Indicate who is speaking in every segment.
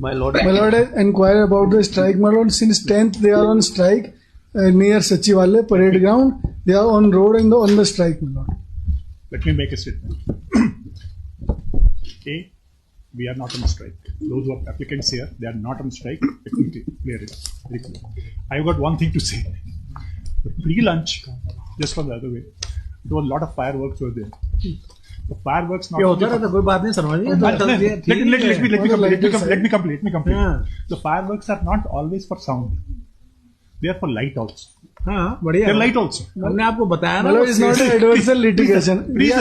Speaker 1: My lord
Speaker 2: has inquired about the strike. My lord, since 10th they are on strike near Sachivalya parade ground. They are on road and on the strike, my lord.
Speaker 3: Let me make a statement. A, we are not on strike. Those who are applicants here, they are not on strike. Let me clear it. Very clear. I've got one thing to say. The pre-lunch, just from the other way, there was a lot of fireworks were there. The fireworks not. Let me complete. The fireworks are not always for sound. They are for light also.
Speaker 1: बढ़िया.
Speaker 3: They're light also.
Speaker 1: हमने आपको बताया ना.
Speaker 2: It's not an adversarial litigation.
Speaker 3: Please,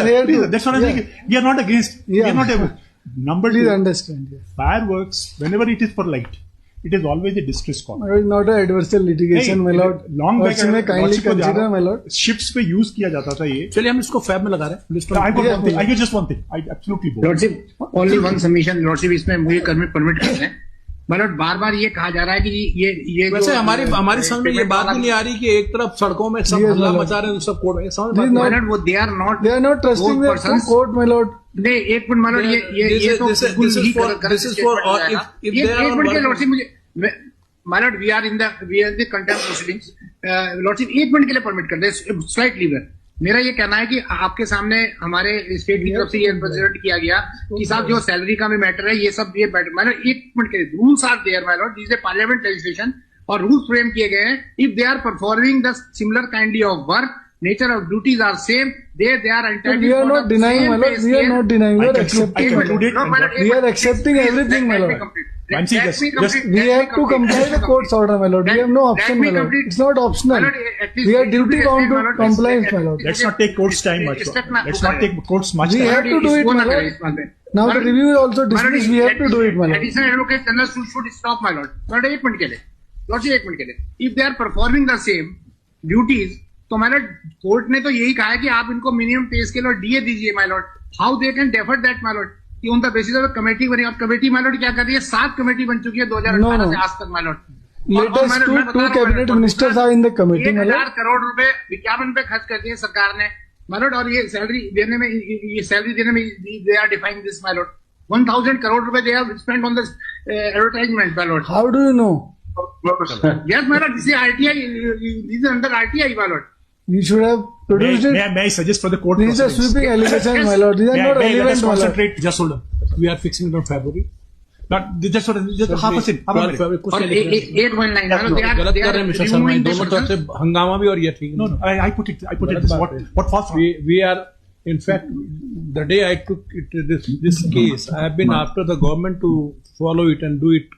Speaker 3: that's what I'm saying. We are not against. We are not able. Number
Speaker 2: Please
Speaker 3: two,
Speaker 2: understand.
Speaker 3: fireworks, whenever it is for light, it is always a distress call.
Speaker 2: It's not an adversarial litigation, my lord.
Speaker 3: Long back,
Speaker 2: kindly consider, my lord.
Speaker 3: Ships पे use किया जाता था ये.
Speaker 1: चलिए हम इसको fab में लगा रहे हैं.
Speaker 3: I got one thing. I got just one thing. I absolutely both.
Speaker 4: Lordship, only one submission. Lordship, इसमें मुझे permit करते हैं. मतलब बार-बार ये कहा जा रहा है कि ये
Speaker 1: वैसे हमारी समझ में ये बात नहीं आ रही कि एक तरफ सड़कों में सब हल्ला मचा रहे हैं, सब कोर्ट में समझ में.
Speaker 4: वो they are not
Speaker 2: trusting their court, my lord.
Speaker 4: नहीं, एक मिनट मानो, ये तो
Speaker 1: this is for if they are on
Speaker 4: Lordship, मुझे my lord, we are in the contempt proceedings. Lordship, एक मिनट के लिए परमिट कर दे, स्लाइट लीवर. मेरा ये कहना है कि आपके सामने हमारे स्टेट की तरफ से ये प्रेजेंट किया गया कि साहब जो सैलरी का भी मैटर है, ये सब ये मैटर एक मिनट के rules are there my lord. This is parliament legislation और रूल्स फ्रेम किए गए हैं. If they are performing the similar kindly of work, nature of duties are same, they are entitled.
Speaker 2: We are not denying, my lord. We are not denying. We are accepting. We are accepting everything, my lord. We have to comply the court's order, my lord. We have no option, my lord. It's not optional. We are duty bound to compliance, my lord.
Speaker 3: Let's not take court's time much. Let's not take court's much time.
Speaker 2: We have to do it, my lord. Now the review is also dismissed. We have to do it, my lord.
Speaker 4: Additional advocate general should stop, my lord. Lord, एक minute के लिए. Lord, एक minute के लिए. If they are performing the same duties, तो my Lord court ने तो यही कहा है कि आप इनको मिनिमम पे स्केल और डीए दीजिए my lord. How they can defer that my lord कि on the basis of committee बनी. अब कमेटी माय लॉर्ड क्या कर रही है? 7 कमेटी बन चुकी है 2018 से आज तक my Lord.
Speaker 2: Latest two cabinet ministers are in the committee, my lord.
Speaker 4: 1,000 crore रुपए विज्ञापन पे खर्च कर दिए सरकार ने माय लॉर्ड. और ये सैलरी देने में they are defying this my lord. 1,000 crore रुपए they have spent on this advertisement my lord.
Speaker 2: How do you know?
Speaker 4: Yes, my lord. This is RTI. This is under RTI, my lord.
Speaker 2: You should have produced it.
Speaker 3: May I suggest for the court?
Speaker 2: These are sweeping allegations, my lord. These are not relevant, my lord.
Speaker 3: Just hold on. We are fixing it on February. Not just half a second.
Speaker 4: और 819.
Speaker 1: गलत कर रहे हैं mister Sharma. दोनों तरफ से हंगामा भी और ये ठीक.
Speaker 3: No, I put it. What false?
Speaker 1: We are, in fact, the day I took it, this case, I have been after the government to follow it and do it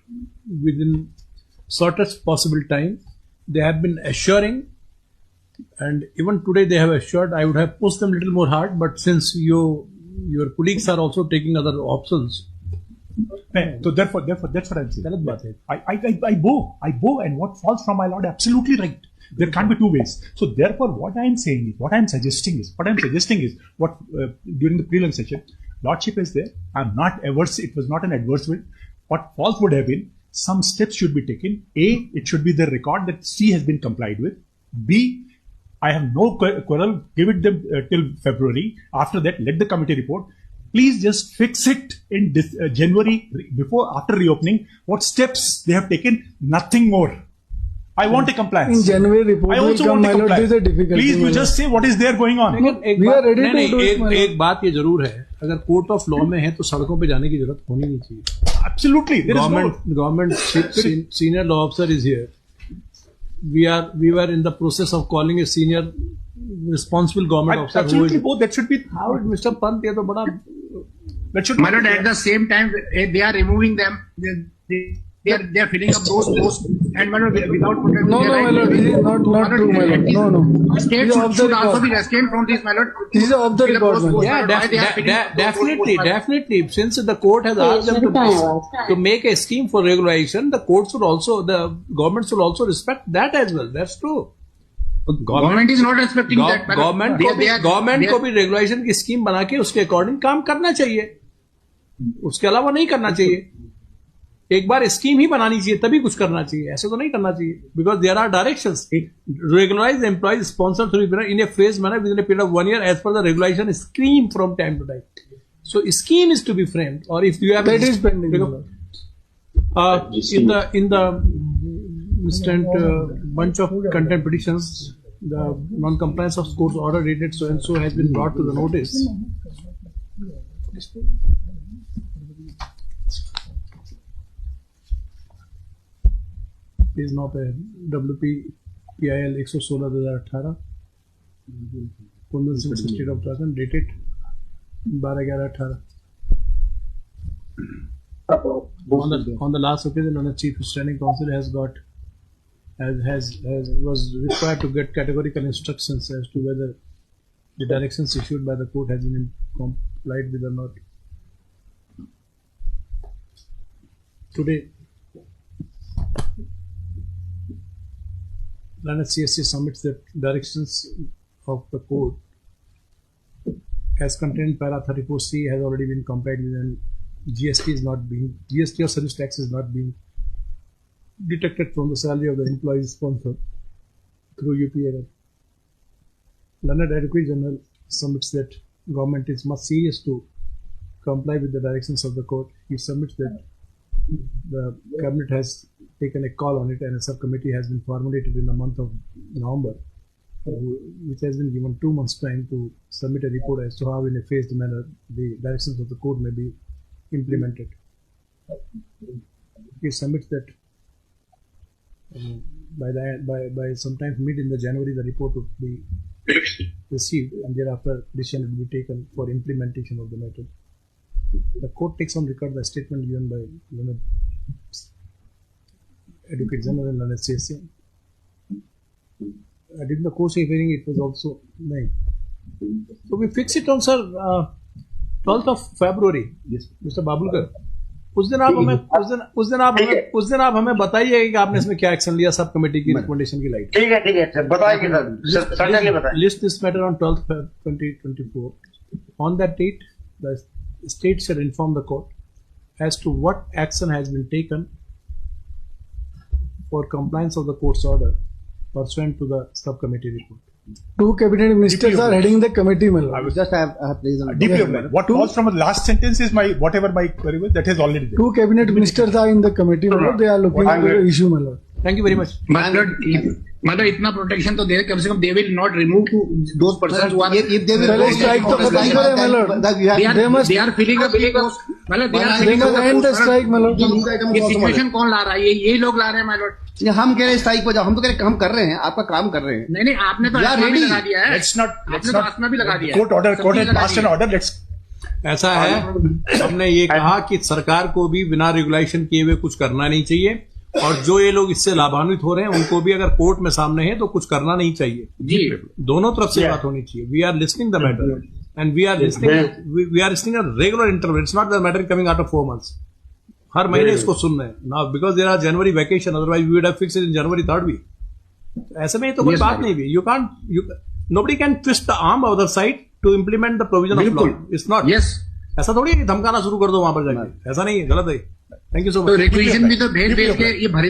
Speaker 1: within shortest possible time. They have been assuring. And even today they have assured. I would have pushed them a little more hard, but since your colleagues are also taking other options.
Speaker 3: So therefore, that's what I'm saying. I bow, and what falls from my lord, absolutely right. There can't be two ways. So therefore, what I'm suggesting is, what during the prelim session, lordship is there. I'm not averse. It was not an adverse will. What false would have been, some steps should be taken. A, it should be the record that C has been complied with. B, I have no quarrel. Give it them till February. After that, let the committee report. Please just fix it in January after reopening. What steps they have taken? Nothing more. I want a compliance.
Speaker 2: In January report.
Speaker 3: I also want a compliance. Please, you just say what is there going on.
Speaker 2: We are ready to do it.
Speaker 1: एक बात ये जरूर है, अगर court of law में है तो सड़कों पे जाने की जरूरत होनी नहीं चाहिए.
Speaker 3: Absolutely.
Speaker 1: Government senior law officer is here. We were in the process of calling a senior responsible government officer.
Speaker 3: Absolutely, both. That should be.
Speaker 1: How Mr. Pant, ये तो बड़ा.
Speaker 3: That should.
Speaker 4: My lord, at the same time, they are removing them. They are filling up those posts, and my lord, without protecting.
Speaker 2: No, my lord, this is not true, my lord. No.
Speaker 4: States should also be restrained from this, my lord.
Speaker 2: This is off the record.
Speaker 1: Yeah, definitely. Since the court has asked them to make a scheme for regularization, the government should also respect that as well. That's true.
Speaker 4: Government is not respecting that.
Speaker 1: Government को भी regulation की scheme बना के उसके according काम करना चाहिए, उसके अलावा नहीं करना चाहिए. एक बार स्कीम ही बनानी चाहिए तभी कुछ करना चाहिए, ऐसे तो नहीं करना चाहिए. Because there are directions. Regularise employees sponsor through in a phase manner within a period of 1 year as per the regulation scheme from time to time. So scheme is to be framed. और if you have
Speaker 2: that is pending.
Speaker 1: In the instant bunch of content petitions, the non-compliance of court order dated so and so has been brought to the notice. Is now WP PIL 116/2018 Kundan Singh State of Uttarakhand dated 12/11/18. On the last occasion, the Chief Standing Council was required to get categorical instructions as to whether the directions issued by the court has been complied with or not. Today, Lanet CSC submits the directions of the court as contained para 34C has already been complied with, and GST or service tax is not being deducted from the salary of the employee sponsor through UPRL. Learned Advocate General submits that government is much serious to comply with the directions of the court. He submits that the cabinet has taken a call on it and a subcommittee has been formulated in the month of November, which has been given 2 months' time to submit a report as to how in a phased manner the directions of the court may be implemented. He submits that by sometime mid in the January the report would be received, and thereafter decision will be taken for implementation of the matter. The court takes on record the statement given by Learned Advocate General and Learned CSC. During the course of hearing, it was also made. So we fix it on, sir, 12th of February.
Speaker 3: Yes,
Speaker 1: Mr. Babulkar. उस दिन आप हमें बताइए कि आपने इसमें क्या action लिया सब कमेटी की रिकमेंडेशन की लाइट.
Speaker 5: ठीक है सर, बताइए सर, certainly बताइए.
Speaker 1: List this matter on 12th Feb 2024. On that date, the state shall inform the court as to what action has been taken for compliance of the court's order pursuant to the subcommittee report.
Speaker 2: 2 cabinet ministers are heading the committee, my lord.
Speaker 3: I was
Speaker 6: Just I have placed on.
Speaker 3: deeply aware. What falls from the last sentence is whatever my query was, that is already there.
Speaker 2: 2 cabinet ministers are in the committee, my lord. They are looking into the issue, my lord.
Speaker 1: Thank you very much.
Speaker 4: मतलब इतना protection तो they, कम से कम they will not remove those persons who are,
Speaker 6: If they will
Speaker 2: पहले strike तो खत्म करें, my lord. They must
Speaker 4: they are feeling मतलब they are
Speaker 2: they must end the strike, my lord.
Speaker 4: ये सिचुएशन कौन ला रहा है? यही लोग ला रहे हैं, माय लॉर्ड.
Speaker 6: हम कह रहे हैं स्ट्राइक पर जाओ, हम तो कह रहे हम कर रहे हैं, आपका काम कर रहे हैं.
Speaker 4: नहीं आपने तो आसमा भी लगा दिया है.
Speaker 3: Let's not
Speaker 4: आसमा भी लगा दिया है.
Speaker 3: court has passed an order. Let's
Speaker 1: ऐसा है, हमने ये कहा कि सरकार को भी बिना रेगुलेशन किए हुए कुछ करना नहीं चाहिए, और जो ये लोग इससे लाभान्वित हो रहे हैं उनको भी अगर कोर्ट में सामने है तो कुछ करना नहीं चाहिए.
Speaker 4: जी,
Speaker 1: दोनों तरफ से बात होनी चाहिए. We are listening the matter and we are listening a regular interval. It's not the matter coming out of 4 months. हर महीने इसको सुन रहे हैं now because there are January vacation, otherwise we would have fixed in January 3rd week. ऐसे में तो कोई बात नहीं भी. You can't, nobody can twist the arm of the side to implement the provision of law. It's not.
Speaker 4: Yes,
Speaker 1: ऐसा थोड़ी है धमकाना शुरू कर दो वहां पर जाके. ऐसा नहीं है, गलत है. थैंक यू सो
Speaker 4: तो
Speaker 1: मच.
Speaker 4: रिक्वेशन भी तो भेज के ये भरे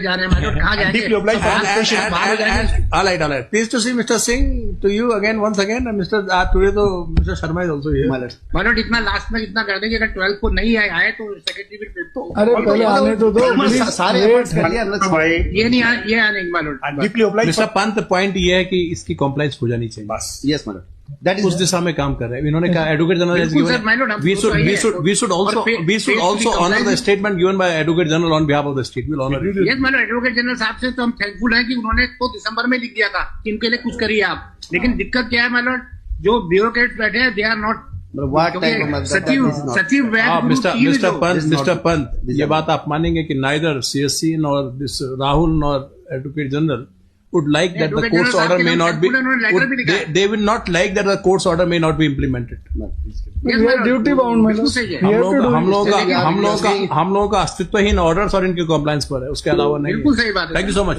Speaker 4: जा रहे हैं, मतलब कहाँ
Speaker 3: deeply obliged for this
Speaker 4: जाएंगे?
Speaker 1: All right. Pleased to see Mr. Singh to you again once again. And today तो Mr. Sharma is also here.
Speaker 4: मतलब इतना लास्ट में इतना कर देंगे, अगर 12 को नहीं आए तो सेक्रेटरी भी तो
Speaker 2: अरे पहले आने तो दो.
Speaker 6: सारे efforts कर लिए अंदर.
Speaker 4: ये नहीं आने मालूम.
Speaker 3: and deeply obliged.
Speaker 1: Mr. Pant, point ये है कि इसकी कॉम्प्लाइंस हो जानी चाहिए.
Speaker 3: बस.
Speaker 6: Yes, madam. That is
Speaker 1: उस दिशा में काम कर रहे हैं. इन्होंने कहा advocate general we should also honor the statement given by Advocate General on behalf of the state. We'll honor it.
Speaker 4: Yes, मतलब एडवोकेट जनरल साहब से तो हम थैंकफुल हैं कि उन्होंने तो दिसंबर में लिख दिया था कि इनके लिए कुछ करिए आप. लेकिन दिक्कत क्या है मतलब, जो ब्यूरोक्रेट बैठे हैं, दे आर नॉट. सचिव
Speaker 1: मिस्टर पंत, ये बात आप मानेंगे कि neither CSC nor this Rahul nor advocate general would like that the court's order may not be, they will not like that the court's order may not be implemented.
Speaker 2: We are duty bound, my lord.
Speaker 1: हम लोगों का अस्तित्वहीन orders और इनके compliance पर है, उसके अलावा नहीं.
Speaker 4: बिल्कुल सही बात है.
Speaker 1: Thank you so much.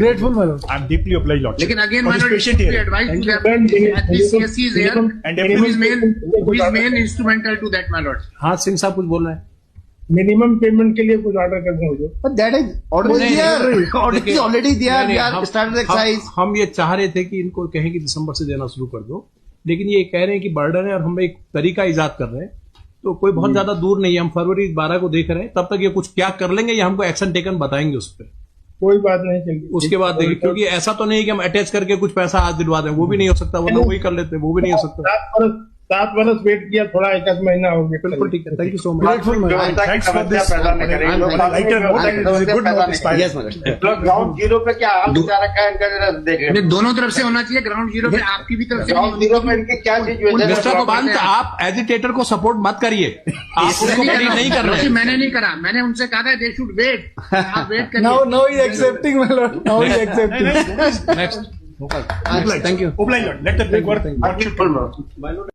Speaker 2: Grateful, my lord.
Speaker 3: I'm deeply obliged, Lord.
Speaker 4: लेकिन again
Speaker 3: For this patient here.
Speaker 4: CSC is here, who is main instrumental to that, my lord.
Speaker 1: हाँ, सिंह साहब कुछ बोल रहे हैं.
Speaker 7: मिनिमम पेमेंट के लिए कुछ ऑर्डर करना हो जो.
Speaker 6: But that is order is there. Order is already there. We are started the exercise.
Speaker 1: हम ये चाह रहे थे कि इनको कहें कि दिसंबर से देना शुरू कर दो, लेकिन ये कह रहे हैं कि बर्डन है और हम एक तरीका इजाद कर रहे हैं. तो तो कोई बहुत ज्यादा दूर नहीं है, हम फरवरी 12 को देख रहे हैं, तब तक ये कुछ क्या कर लेंगे या हमको एक्शन टेकन बताएंगे उस पर,
Speaker 7: कोई बात नहीं चलिए।
Speaker 1: उसके बाद देखिए, क्योंकि ऐसा तो नहीं कि हम अटैच करके कुछ पैसा आज दिलवा दें, वो भी नहीं हो सकता, वरना वही कर लेते, वो भी नहीं हो सकता।
Speaker 7: 7 बरस वेट किया, थोड़ा 1 महीना हो गया।
Speaker 1: बिल्कुल ठीक है, thank you so much.
Speaker 3: Thanks for this. Lighter note, and it was a good note.
Speaker 6: Yes, Madam.
Speaker 5: Ground zero पे क्या हाल विचार रखा है इनका, देख रहे हैं।
Speaker 4: दोनों तरफ से होना चाहिए, ग्राउंड जीरो पे आपकी भी तरफ से।
Speaker 5: ग्राउंड जीरो पे इनकी क्या सिचुएशन है?
Speaker 1: मिस्टर पंत, आप एजिटेटर को सपोर्ट मत करिए, आप उसको प्रेरित नहीं कर रहे हैं।
Speaker 4: मैंने नहीं करा, मैंने उनसे कहा था दे शुड वेट, आप वेट करिए।
Speaker 2: Now he accepting, my lord. Now he accepting.
Speaker 1: Next,
Speaker 3: Thank you. Obliged. Let the work.